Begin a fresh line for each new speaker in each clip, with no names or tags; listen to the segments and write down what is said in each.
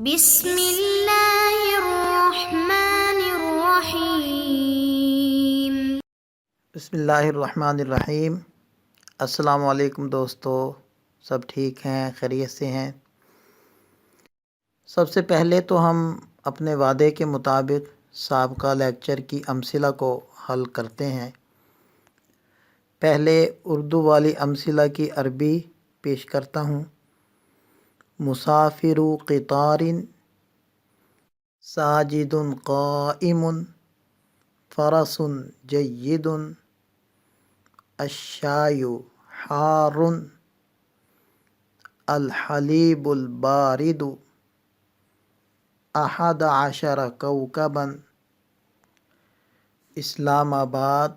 بسم اللہ الرحمن الرحیم۔
بسم اللہ الرحمن الرحیم۔ السلام علیکم دوستو، سب ٹھیک ہیں، خیریت سے ہیں؟ سب سے پہلے تو ہم اپنے وعدے کے مطابق سابقہ لیکچر کی امثلہ کو حل کرتے ہیں۔ پہلے اردو والی امثلہ کی عربی پیش کرتا ہوں۔ مسافر قطار، ساجد قائم، فرس جید، الشائی حار، الحلیب البارد، 11 کوكبا، اسلام آباد،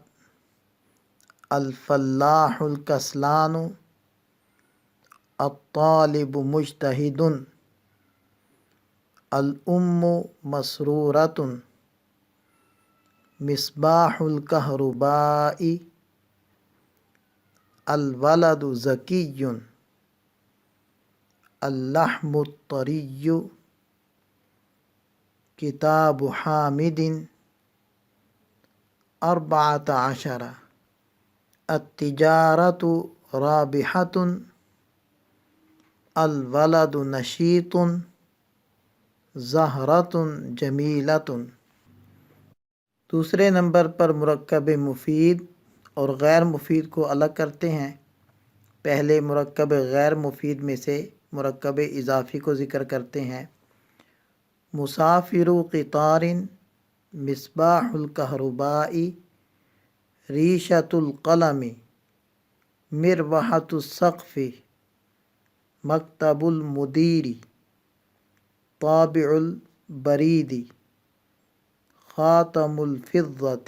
الفلاح الکسلان، الطالب مجتہد، الام مسرورۃ، مصباح الکہرباء، الولد ذکی، اللحم الطری، کتاب حامد، 14، التجارۃ رابحۃ، الولد نشیط، زہرۃ جمیلۃ۔ دوسرے نمبر پر مرکب مفید اور غیر مفید کو الگ کرتے ہیں۔ پہلے مرکب غیر مفید میں سے مرکب اضافی کو ذکر کرتے ہیں۔ مسافر قطار، مصباح الکہرباء، ریشۃ القلم، مروحۃ السقف، مکتب المدیر، طابع البرید، خاتم الفضۃ۔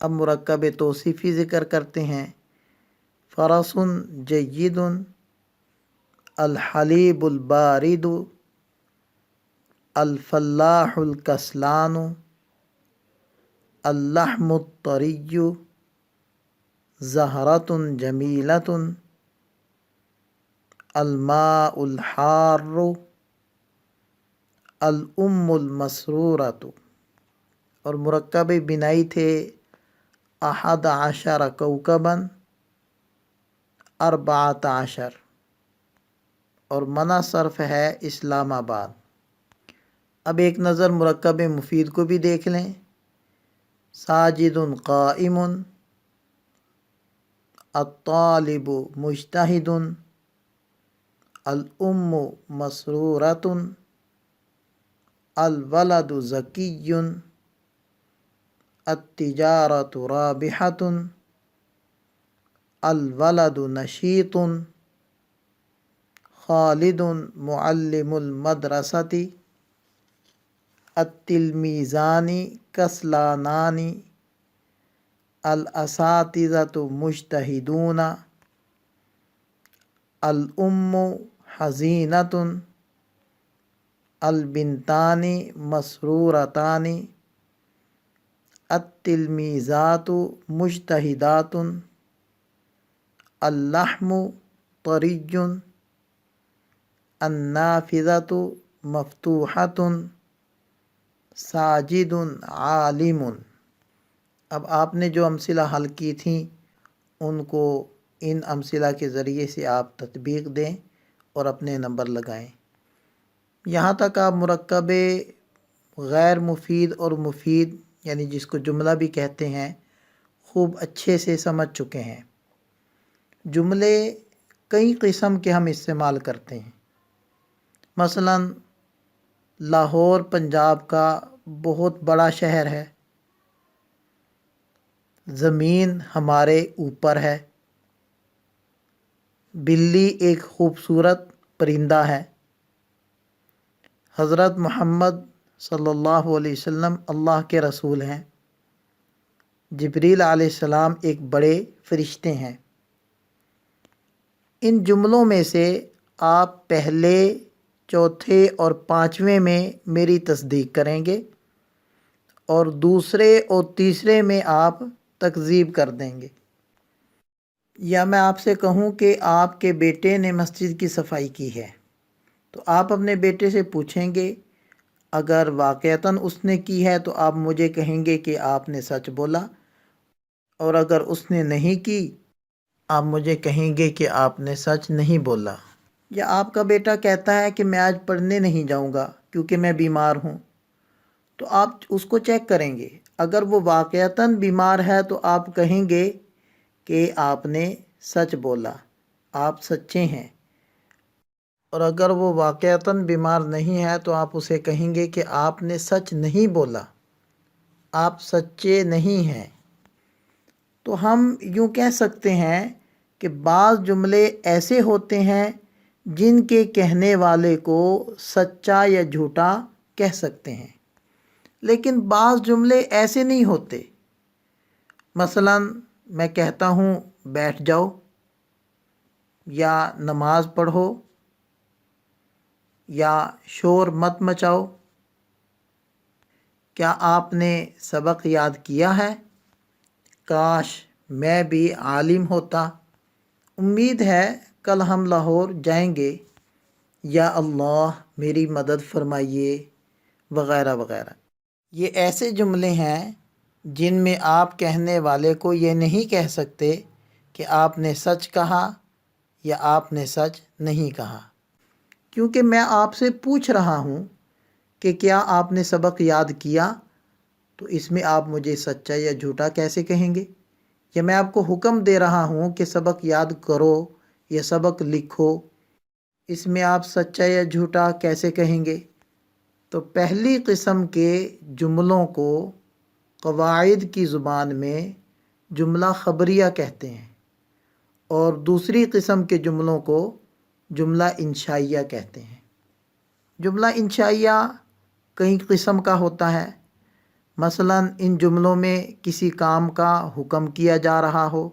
اب مرکب توصیفی ذکر کرتے ہیں۔ فرس جید، الحلیب البارد، الفلاح الکسلان، اللحم الطری، زہرۃ جمیلۃ، الماء الحار، الام المسرورۃ۔ اور مرکب بنائی تھے 11 کوكبا، 14، اور منع صرف ہے اسلام آباد۔ اب ایک نظر مرکب مفید کو بھی دیکھ لیں۔ ساجد قائم، الطالب مجتہد، الام مسرورۃ، الولد ذکی، التجارۃ رابحۃ، الولد نشیط، خالد معلم المدرسۃ، التلمیذان کسلانان، الاساتذۃ مجتہدون، الام حزینۃ، البنتان مسرورتان، التلمیذات مجتہدات، اللحم طری، النافذۃ مفتوحۃ، ساجد عالم۔ اب آپ نے جو امثلہ حل کی تھیں ان کو ان امثلہ کے ذریعے سے آپ تطبیق دیں اور اپنے نمبر لگائیں۔ یہاں تک آپ مرکب غیر مفید اور مفید، یعنی جس کو جملہ بھی کہتے ہیں، خوب اچھے سے سمجھ چکے ہیں۔ جملے کئی قسم کے ہم استعمال کرتے ہیں۔ مثلا لاہور پنجاب کا بہت بڑا شہر ہے، زمین ہمارے اوپر ہے، بلی ایک خوبصورت پرندہ ہے، حضرت محمد صلی اللہ علیہ وسلم اللہ کے رسول ہیں، جبریل علیہ السلام ایک بڑے فرشتے ہیں۔ ان جملوں میں سے آپ پہلے، چوتھے اور پانچویں میں میری تصدیق کریں گے اور دوسرے اور تیسرے میں آپ تکذیب کر دیں گے۔ یا میں آپ سے کہوں کہ آپ کے بیٹے نے مسجد کی صفائی کی ہے تو آپ اپنے بیٹے سے پوچھیں گے، اگر واقعتاً اس نے کی ہے تو آپ مجھے کہیں گے کہ آپ نے سچ بولا، اور اگر اس نے نہیں کی آپ مجھے کہیں گے کہ آپ نے سچ نہیں بولا۔ یا آپ کا بیٹا کہتا ہے کہ میں آج پڑھنے نہیں جاؤں گا کیونکہ میں بیمار ہوں، تو آپ اس کو چیک کریں گے۔ اگر وہ واقعتاً بیمار ہے تو آپ کہیں گے کہ آپ نے سچ بولا، آپ سچے ہیں۔ اور اگر وہ واقعتاً بیمار نہیں ہے تو آپ اسے کہیں گے کہ آپ نے سچ نہیں بولا، آپ سچے نہیں ہیں۔ تو ہم یوں کہہ سکتے ہیں کہ بعض جملے ایسے ہوتے ہیں جن کے کہنے والے کو سچا یا جھوٹا کہہ سکتے ہیں، لیکن بعض جملے ایسے نہیں ہوتے۔ مثلا میں کہتا ہوں بیٹھ جاؤ، یا نماز پڑھو، یا شور مت مچاؤ۔ کیا آپ نے سبق یاد کیا ہے؟ کاش میں بھی عالم ہوتا، امید ہے کل ہم لاہور جائیں گے، یا اللہ میری مدد فرمائیے، وغیرہ وغیرہ۔ یہ ایسے جملے ہیں جن میں آپ کہنے والے کو یہ نہیں کہہ سکتے کہ آپ نے سچ کہا یا آپ نے سچ نہیں کہا، کیونکہ میں آپ سے پوچھ رہا ہوں کہ کیا آپ نے سبق یاد کیا، تو اس میں آپ مجھے سچا یا جھوٹا کیسے کہیں گے؟ یا میں آپ کو حکم دے رہا ہوں کہ سبق یاد کرو یا سبق لکھو، اس میں آپ سچا یا جھوٹا کیسے کہیں گے؟ تو پہلی قسم کے جملوں کو قواعد کی زبان میں جملہ خبریہ کہتے ہیں، اور دوسری قسم کے جملوں کو جملہ انشائیہ کہتے ہیں۔ جملہ انشائیہ کئی قسم کا ہوتا ہے۔ مثلا ان جملوں میں کسی کام کا حکم کیا جا رہا ہو،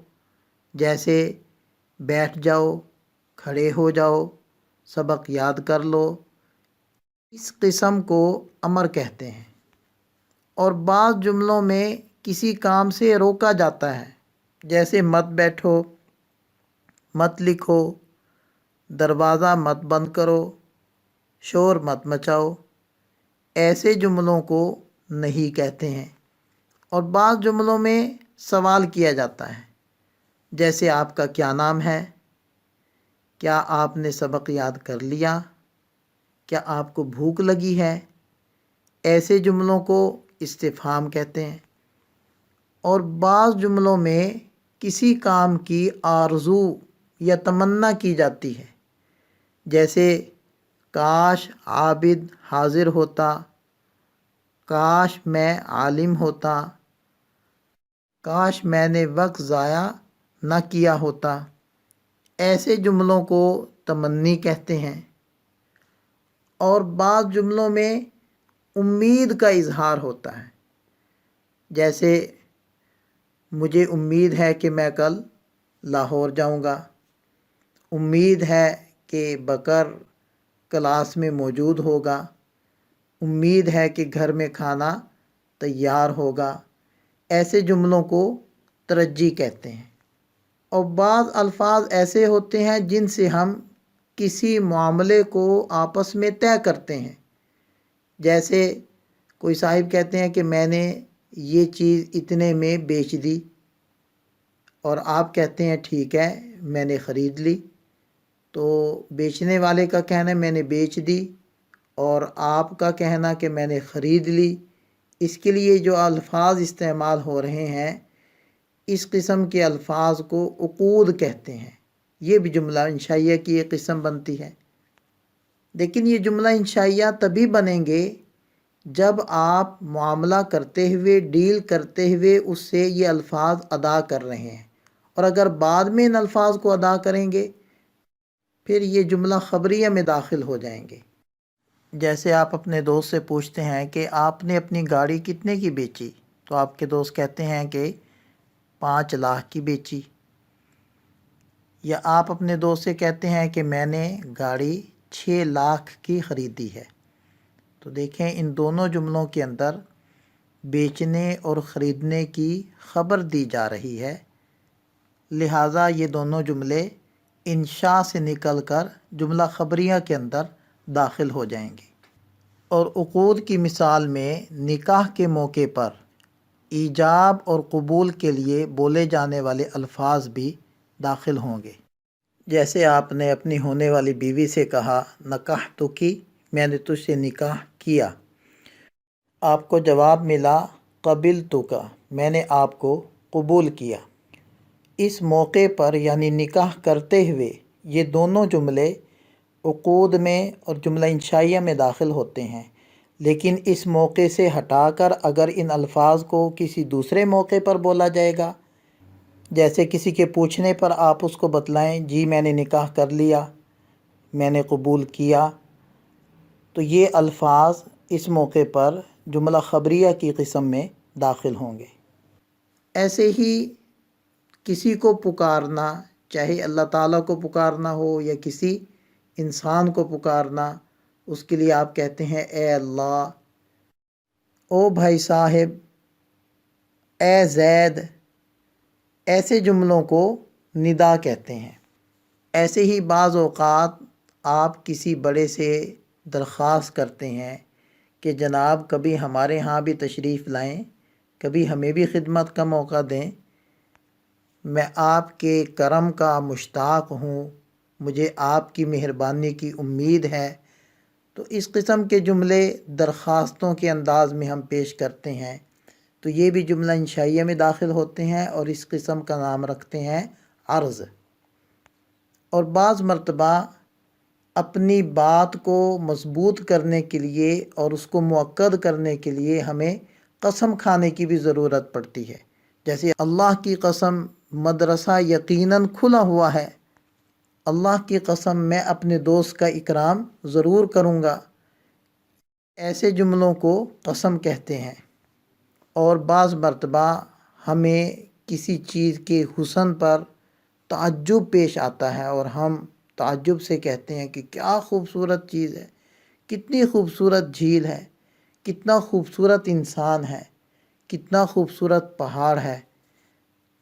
جیسے بیٹھ جاؤ، کھڑے ہو جاؤ، سبق یاد کر لو، اس قسم کو امر کہتے ہیں۔ اور بعض جملوں میں کسی کام سے روکا جاتا ہے، جیسے مت بیٹھو، مت لکھو، دروازہ مت بند کرو، شور مت مچاؤ، ایسے جملوں کو نہیں کہتے ہیں۔ اور بعض جملوں میں سوال کیا جاتا ہے، جیسے آپ کا کیا نام ہے، کیا آپ نے سبق یاد کر لیا، کیا آپ کو بھوک لگی ہے، ایسے جملوں کو استفہام کہتے ہیں۔ اور بعض جملوں میں کسی کام کی آرزو یا تمنا کی جاتی ہے، جیسے کاش عابد حاضر ہوتا، کاش میں عالم ہوتا، کاش میں نے وقت ضائع نہ کیا ہوتا، ایسے جملوں کو تمنی کہتے ہیں۔ اور بعض جملوں میں امید کا اظہار ہوتا ہے، جیسے مجھے امید ہے کہ میں کل لاہور جاؤں گا، امید ہے کہ بکر کلاس میں موجود ہوگا، امید ہے کہ گھر میں کھانا تیار ہوگا، ایسے جملوں کو ترجی کہتے ہیں۔ اور بعض الفاظ ایسے ہوتے ہیں جن سے ہم کسی معاملے کو آپس میں طے کرتے ہیں، جیسے کوئی صاحب کہتے ہیں کہ میں نے یہ چیز اتنے میں بیچ دی، اور آپ کہتے ہیں ٹھیک ہے میں نے خرید لی۔ تو بیچنے والے کا کہنا ہے میں نے بیچ دی، اور آپ کا کہنا کہ میں نے خرید لی، اس کے لیے جو الفاظ استعمال ہو رہے ہیں، اس قسم کے الفاظ کو عقود کہتے ہیں۔ یہ بھی جملہ انشائیہ کی ایک قسم بنتی ہے۔ لیکن یہ جملہ انشائیہ تبھی بنیں گے جب آپ معاملہ کرتے ہوئے، ڈیل کرتے ہوئے اس سے یہ الفاظ ادا کر رہے ہیں، اور اگر بعد میں ان الفاظ کو ادا کریں گے پھر یہ جملہ خبریہ میں داخل ہو جائیں گے۔ جیسے آپ اپنے دوست سے پوچھتے ہیں کہ آپ نے اپنی گاڑی کتنے کی بیچی، تو آپ کے دوست کہتے ہیں کہ 5 لاکھ کی بیچی۔ یا آپ اپنے دوست سے کہتے ہیں کہ میں نے گاڑی 6 لاکھ کی خریدی ہے۔ تو دیکھیں ان دونوں جملوں کے اندر بیچنے اور خریدنے کی خبر دی جا رہی ہے، لہٰذا یہ دونوں جملے انشاء سے نکل کر جملہ خبریہ کے اندر داخل ہو جائیں گے۔ اور عقود کی مثال میں نکاح کے موقع پر ایجاب اور قبول کے لیے بولے جانے والے الفاظ بھی داخل ہوں گے۔ جیسے آپ نے اپنی ہونے والی بیوی سے کہا نکحتکی، میں نے تجھ سے نکاح کیا، آپ کو جواب ملا قبلتک، میں نے آپ کو قبول کیا۔ اس موقع پر یعنی نکاح کرتے ہوئے یہ دونوں جملے عقود میں اور جملہ انشائیہ میں داخل ہوتے ہیں، لیکن اس موقع سے ہٹا کر اگر ان الفاظ کو کسی دوسرے موقع پر بولا جائے گا، جیسے کسی کے پوچھنے پر آپ اس کو بتلائیں جی میں نے نکاح کر لیا، میں نے قبول کیا، تو یہ الفاظ اس موقع پر جملہ خبریہ کی قسم میں داخل ہوں گے۔ ایسے ہی کسی کو پکارنا، چاہے اللہ تعالیٰ کو پکارنا ہو یا کسی انسان کو پکارنا، اس کے لیے آپ کہتے ہیں اے اللہ، او بھائی صاحب، اے زید، ایسے جملوں کو ندا کہتے ہیں۔ ایسے ہی بعض اوقات آپ کسی بڑے سے درخواست کرتے ہیں کہ جناب کبھی ہمارے ہاں بھی تشریف لائیں، کبھی ہمیں بھی خدمت کا موقع دیں، میں آپ کے کرم کا مشتاق ہوں، مجھے آپ کی مہربانی کی امید ہے۔ تو اس قسم کے جملے درخواستوں کے انداز میں ہم پیش کرتے ہیں، تو یہ بھی جملہ انشائیہ میں داخل ہوتے ہیں اور اس قسم کا نام رکھتے ہیں عرض۔ اور بعض مرتبہ اپنی بات کو مضبوط کرنے کے لیے اور اس کو مؤکد کرنے کے لیے ہمیں قسم کھانے کی بھی ضرورت پڑتی ہے، جیسے اللہ کی قسم مدرسہ یقیناً کھلا ہوا ہے، اللہ کی قسم میں اپنے دوست کا اکرام ضرور کروں گا، ایسے جملوں کو قسم کہتے ہیں۔ اور بعض مرتبہ ہمیں کسی چیز کے حسن پر تعجب پیش آتا ہے اور ہم تعجب سے کہتے ہیں کہ کیا خوبصورت چیز ہے، کتنی خوبصورت جھیل ہے، کتنا خوبصورت انسان ہے، کتنا خوبصورت پہاڑ ہے،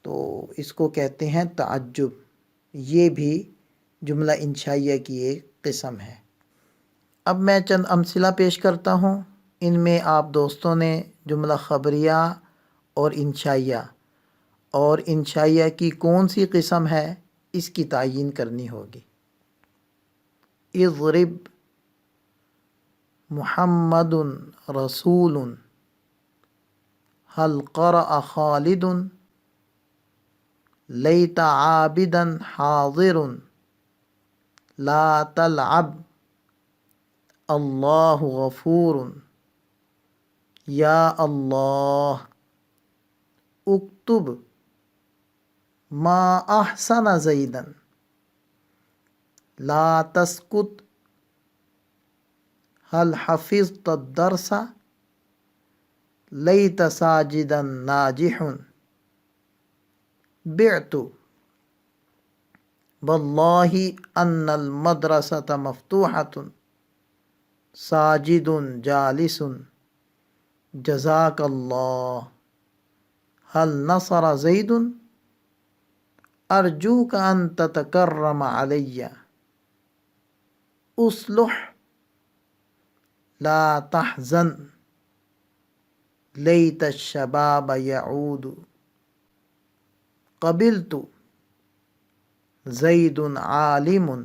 تو اس کو کہتے ہیں تعجب۔ یہ بھی جملہ انشائیہ کی ایک قسم ہے۔ اب میں چند امثلہ پیش کرتا ہوں، ان میں آپ دوستوں نے جملہ خبریہ اور انشائیہ کی کون سی قسم ہے اس کی تعیین کرنی ہوگی۔ اضرب محمد رسول هل قرأ خالد لیت عابدا حاضر لا تلعب اللہ غفور یا اللہ اکتب ما احسن زیدا لا تسکت هل حفظت الدرس لیت ساجدا ناجح بعت واللہ ان المدرسة مفتوحة ساجد جالس جزاک اللہ هل نصر زید ارجوک ان تتکرم علی اصلح لا تحزن لیت الشباب یعود قبلت زید عالم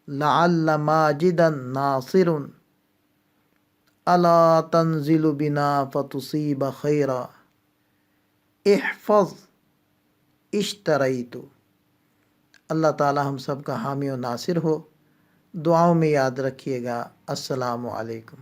لعل ماجدا ناصر الا تنزل بنا فتصیب خیرا احفظ اشتریت۔ اللہ تعالی ہم سب کا حامی و ناصر ہو، دعاؤں میں یاد رکھیے گا۔ السلام علیکم۔